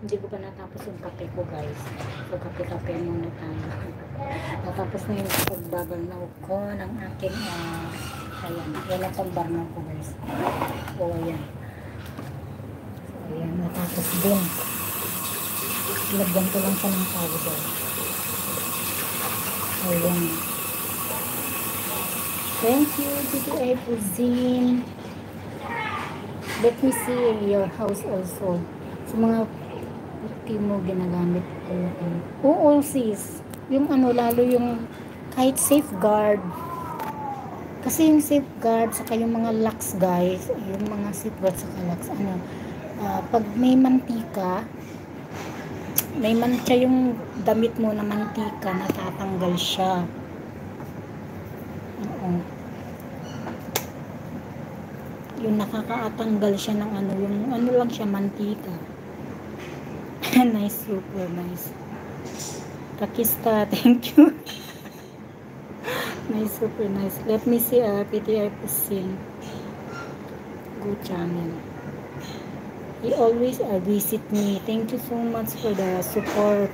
Hindi ko pa natapos yung kape ko, guys. So, kape-kape muna tayo. Natapos na yung pagbabal na ko ng aking, ayan. Yan ang pambarnaw ko, guys. O, ayan. So, ayan. Natapos din. Lagyan ko lang siya ng powder. Ayan. Thank you, TTI Cuisine. Let me see your house also. Sa mga puti mo ginagamit ko. Oo, sis. Yung ano, lalo yung kahit safeguard. Kasi yung safeguard, saka yung mga locks, guys. Yung mga safeguard saka locks. Ano, pag may mantika, may mancha yung damit mo na mantika, natatanggal siya. Oo. Yung nakakatanggal siya ng ano, yung ano lang siya, mantika. Nice, super nice. Pakista, thank you. Nice, super nice. Let me see, PTI Cuisine. Good channel. He always visit me. Thank you so much for the support,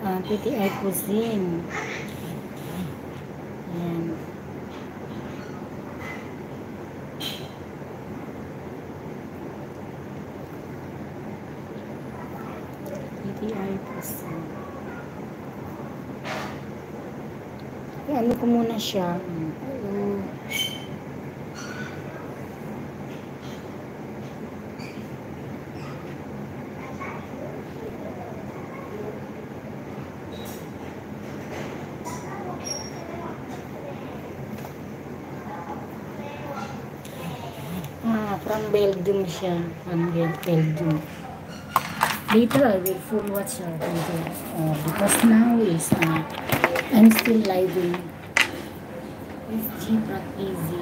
PTI Cuisine. Ayan. PTI Cuisine. Ano ko muna siya. From Belgium siya. From Belgium. Later I will full watch her video. Because now is I'm still living. It's cheap but easy.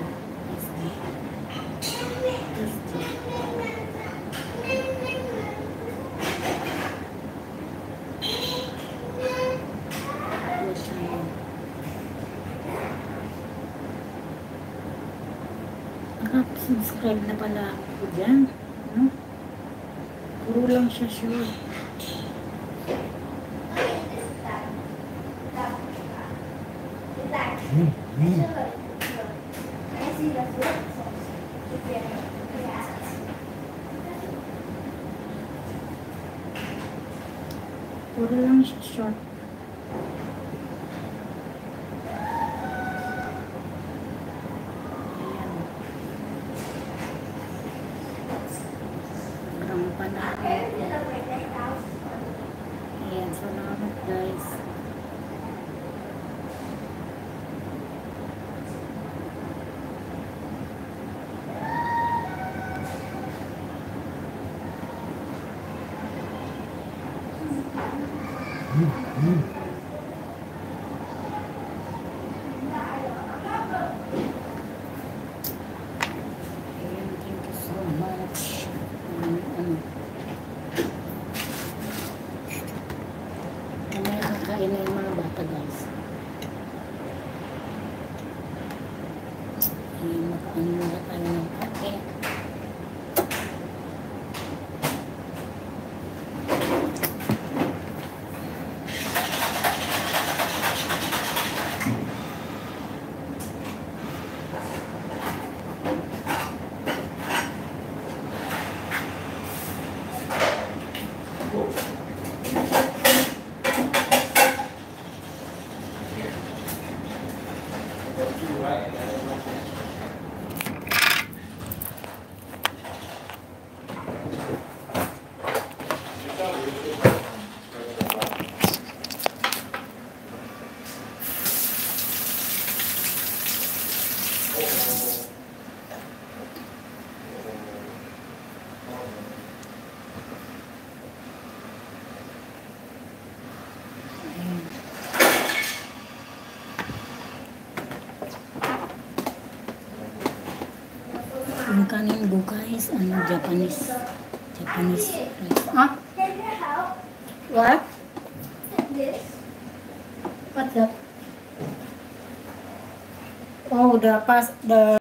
Subscribe na pala ako dyan. No? Puro lang siya sure. Puro lang siya short. Ayan, salamat guys. Ayan, thank you so much. Kain na yung mga bata, guys. Ano na tayo ng kape. Yung kanin ko, guys, Japanese rice. Huh? What? What's that? Oh, the